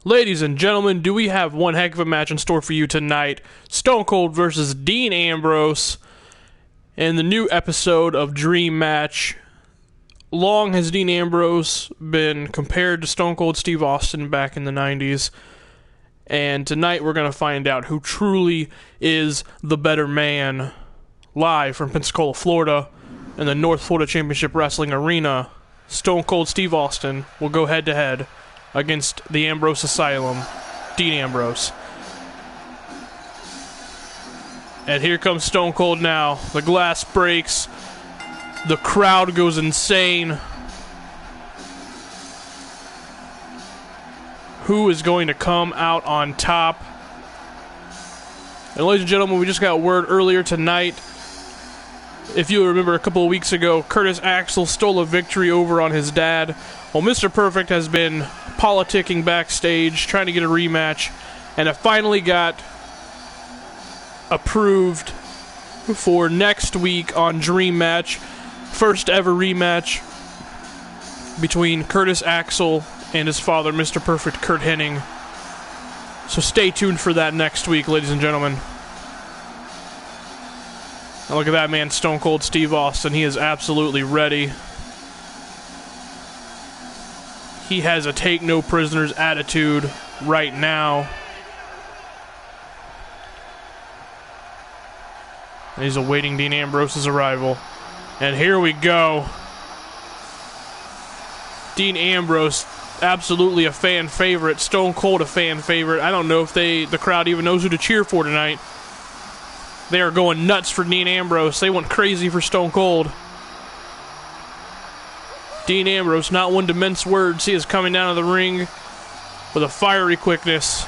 Ladies and gentlemen, do we have one heck of a match in store for you tonight? Stone Cold versus Dean Ambrose in the new episode of Dream Match. Long has Dean Ambrose been compared to Stone Cold Steve Austin back in the 90s. And tonight we're going to find out who truly is the better man. Live from Pensacola, Florida, in the North Florida Championship Wrestling Arena, Stone Cold Steve Austin will go head-to-head against the Ambrose Asylum, Dean Ambrose. And here comes Stone Cold now. The glass breaks. The crowd goes insane. Who is going to come out on top? And ladies and gentlemen, we just got word earlier tonight. If you remember a couple of weeks ago, Curtis Axel stole a victory over on his dad. Well, Mr. Perfect has been politicking backstage, trying to get a rematch, and it finally got approved for next week on Dream Match. First ever rematch between Curtis Axel and his father, Mr. Perfect, Kurt Hennig. So stay tuned for that next week, ladies and gentlemen. Now look at that man, Stone Cold Steve Austin. He is absolutely ready. He has a take no prisoners attitude right now. And he's awaiting Dean Ambrose's arrival. And here we go. Dean Ambrose, absolutely a fan favorite. Stone Cold, a fan favorite. I don't know if the crowd even knows who to cheer for tonight. They are going nuts for Dean Ambrose. They went crazy for Stone Cold. Dean Ambrose, not one to mince words. He is coming down to the ring with a fiery quickness.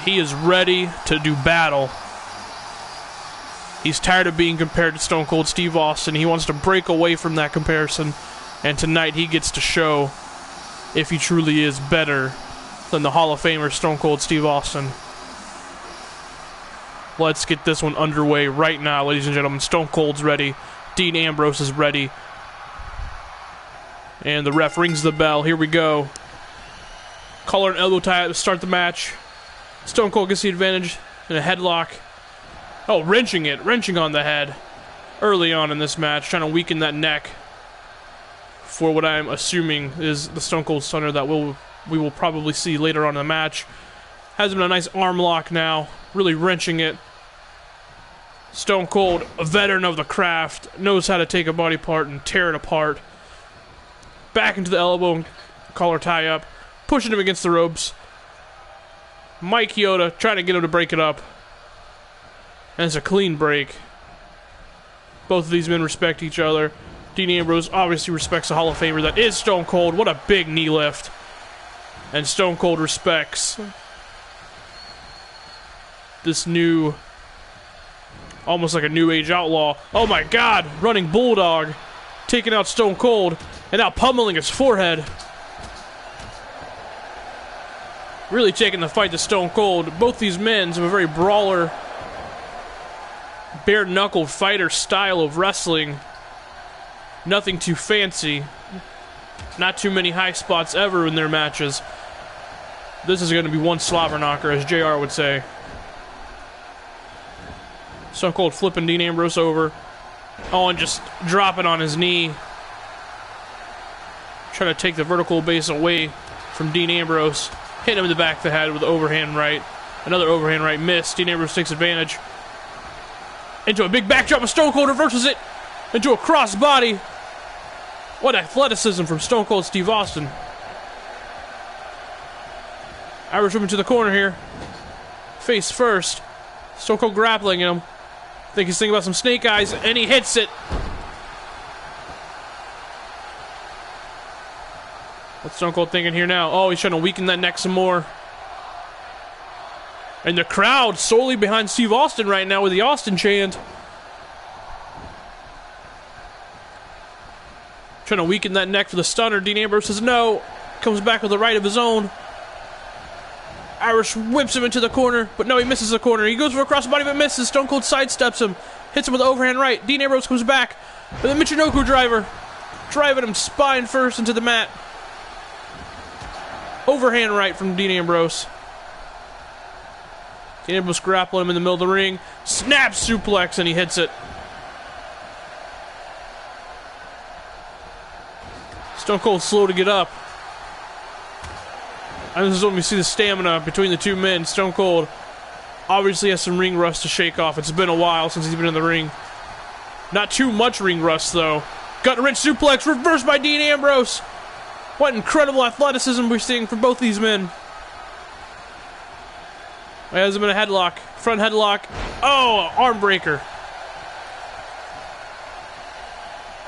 He is ready to do battle. He's tired of being compared to Stone Cold Steve Austin. He wants to break away from that comparison. And tonight he gets to show if he truly is better than the Hall of Famer Stone Cold Steve Austin. Let's get this one underway right now, ladies and gentlemen. Stone Cold's ready. Dean Ambrose is ready. And the ref rings the bell. Here we go. Collar and elbow tie to start the match. Stone Cold gets the advantage in a headlock. Oh, wrenching on the head early on in this match, trying to weaken that neck for what I'm assuming is the Stone Cold Stunner that we will probably see later on in the match. Has him in a nice arm lock now, really wrenching it. Stone Cold, a veteran of the craft, knows how to take a body part and tear it apart. Back into the elbow, collar tie up, pushing him against the ropes. Mike Chioda trying to get him to break it up. And it's a clean break. Both of these men respect each other. Dean Ambrose obviously respects the Hall of Famer that is Stone Cold. What a big knee lift. And Stone Cold respects this new, almost like a new age outlaw. Oh my God, running bulldog, taking out Stone Cold, and now pummeling his forehead. Really taking the fight to Stone Cold. Both these men have a very brawler, bare-knuckled fighter style of wrestling. Nothing too fancy. Not too many high spots ever in their matches. This is going to be one slobber knocker, as JR would say. Stone Cold flipping Dean Ambrose over. Oh, and just dropping on his knee. Trying to take the vertical base away from Dean Ambrose. Hitting him in the back of the head with the overhand right. Another overhand right miss. Dean Ambrose takes advantage. Into a big backdrop, and Stone Cold reverses it into a crossbody. What athleticism from Stone Cold Steve Austin. Irish whip into the corner here. Face first. Stone Cold grappling him. Think he's thinking about some snake eyes, and he hits it. What's Stone Cold thinking here now? Oh, he's trying to weaken that neck some more. And the crowd solely behind Steve Austin right now with the Austin chant. Trying to weaken that neck for the stunner. Dean Ambrose says no. Comes back with a right of his own. Irish whips him into the corner, but no, he misses the corner. He goes for a crossbody but misses. Stone Cold sidesteps him. Hits him with an overhand right. Dean Ambrose comes back with a Michinoku driver. Driving him spine first into the mat. Overhand right from Dean Ambrose. Dean Ambrose grappling him in the middle of the ring. Snap suplex, and he hits it. Stone Cold slow to get up. And this is when we see the stamina between the two men. Stone Cold obviously has some ring rust to shake off. It's been a while since he's been in the ring. Not too much ring rust, though. Gut wrench suplex, reversed by Dean Ambrose. What incredible athleticism we're seeing from both these men. He has him in a headlock. Front headlock. Oh, arm breaker.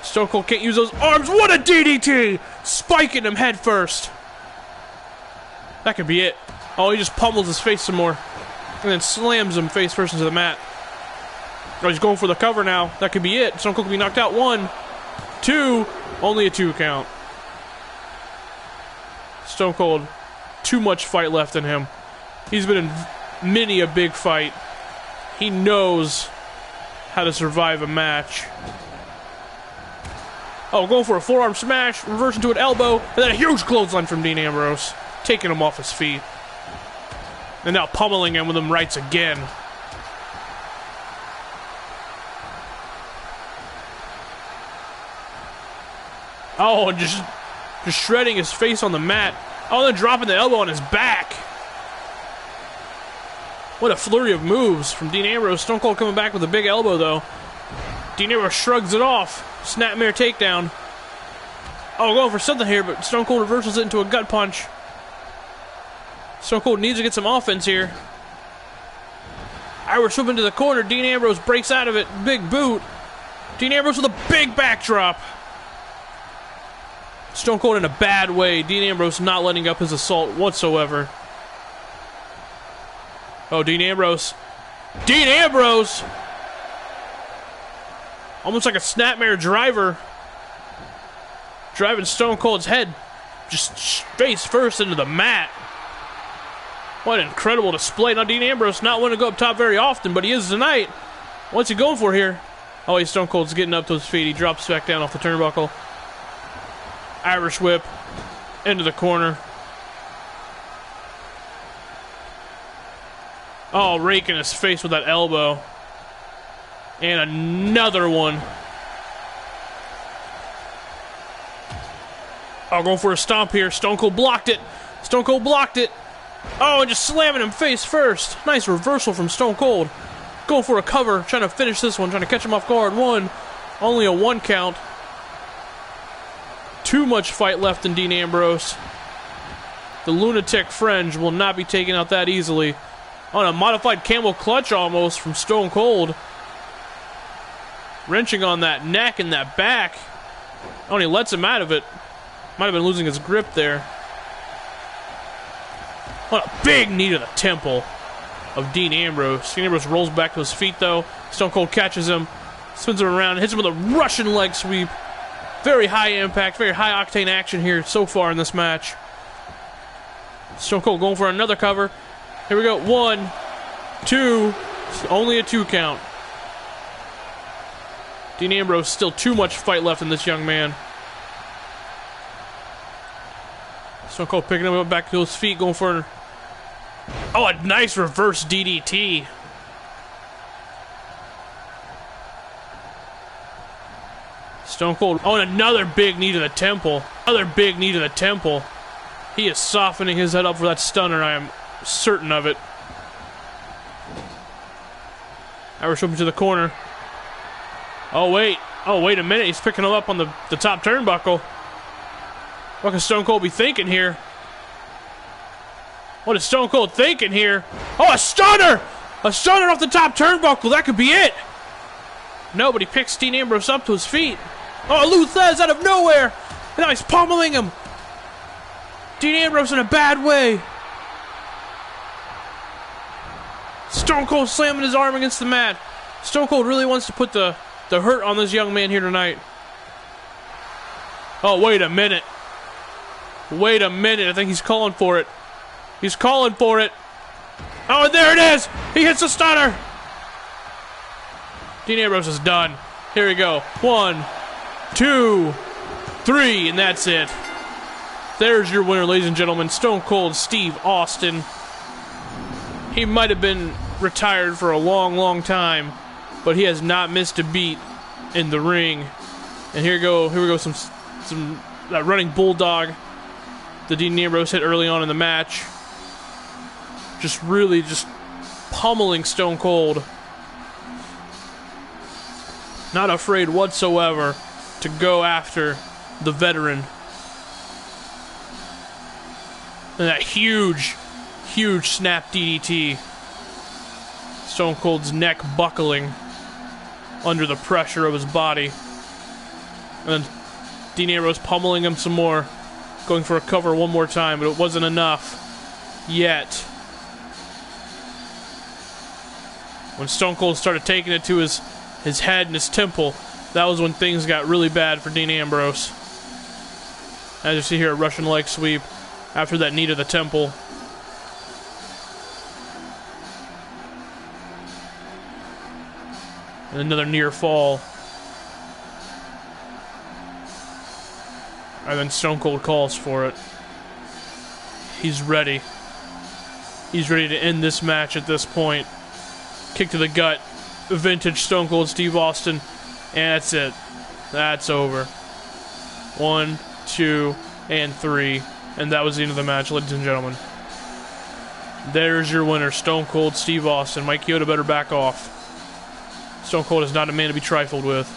Stone Cold can't use those arms. What a DDT! Spiking him head first. That could be it. Oh, he just pummels his face some more. And then slams him face first into the mat. Oh, he's going for the cover now. That could be it. Stone Cold could be knocked out. 1, 2. Only a 2 count. Stone Cold, too much fight left in him. He's been in many a big fight. He knows how to survive a match. Oh, going for a forearm smash, reverse into an elbow, and then a huge clothesline from Dean Ambrose, taking him off his feet. And now pummeling him with them rights again. Oh, just shredding his face on the mat. Oh, then dropping the elbow on his back. What a flurry of moves from Dean Ambrose. Stone Cold coming back with a big elbow, though. Dean Ambrose shrugs it off. Snapmare takedown. Oh, going for something here, but Stone Cold reversals it into a gut punch. Stone Cold needs to get some offense here. Irish whip into the corner. Dean Ambrose breaks out of it. Big boot. Dean Ambrose with a big backdrop. Stone Cold in a bad way. Dean Ambrose not letting up his assault whatsoever. Oh, Dean Ambrose. Dean Ambrose! Almost like a snapmare driver. Driving Stone Cold's head just face first into the mat. What an incredible display. Now, Dean Ambrose not wanting to go up top very often, but he is tonight. What's he going for here? Oh, he's Stone Cold's getting up to his feet. He drops back down off the turnbuckle. Irish whip into the corner. Oh, raking his face with that elbow. And another one. Oh, going for a stomp here. Stone Cold blocked it. Stone Cold blocked it. Oh, and just slamming him face first. Nice reversal from Stone Cold. Going for a cover. Trying to finish this one. Trying to catch him off guard. 1. Only a 1 count. Too much fight left in Dean Ambrose. The lunatic fringe will not be taken out that easily. On a modified camel clutch almost from Stone Cold. Wrenching on that neck and that back. Oh, and he lets him out of it. Might have been losing his grip there. What a big knee to the temple of Dean Ambrose. Dean Ambrose rolls back to his feet, though. Stone Cold catches him, spins him around, hits him with a Russian leg sweep. Very high impact, very high octane action here so far in this match. Stone Cold going for another cover. Here we go. 1, 2. Only a 2 count. Dean Ambrose, still too much fight left in this young man. Stone Cold picking him up back to his feet, going for a nice reverse DDT. Stone Cold, and another big knee to the temple. Another big knee to the temple. He is softening his head up for that stunner, I am certain of it. Irish whip to the corner. Oh, wait a minute. He's picking him up on the top turnbuckle. What can Stone Cold be thinking here? What is Stone Cold thinking here? Oh, a stunner! A stunner off the top turnbuckle. That could be it. Nobody picks Dean Ambrose up to his feet. Oh, Lou Thesz out of nowhere. And now he's pummeling him. Dean Ambrose in a bad way. Stone Cold slamming his arm against the mat. Stone Cold really wants to put the hurt on this young man here tonight. Oh, wait a minute. Wait a minute. I think he's calling for it. He's calling for it. Oh, and there it is. He hits the stunner. Dean Ambrose is done. Here we go. 1, 2, 3, and that's it. There's your winner, ladies and gentlemen, Stone Cold Steve Austin. He might have been retired for a long, long time, but he has not missed a beat in the ring. And here we go, some that running bulldog that Dean Ambrose hit early on in the match. Just really pummeling Stone Cold. Not afraid whatsoever to go after the veteran. And that huge snap DDT. Stone Cold's neck buckling under the pressure of his body. And then Dean Ambrose pummeling him some more. Going for a cover one more time, but it wasn't enough yet. When Stone Cold started taking it to his head and his temple, that was when things got really bad for Dean Ambrose. As you see here, a Russian leg sweep after that knee to the temple. And another near fall. And then Stone Cold calls for it. He's ready. He's ready to end this match at this point. Kick to the gut. Vintage Stone Cold Steve Austin. And that's it. That's over. 1, 2, and 3. And that was the end of the match, ladies and gentlemen. There's your winner, Stone Cold Steve Austin. Mike Chioda better back off. Stone Cold is not a man to be trifled with.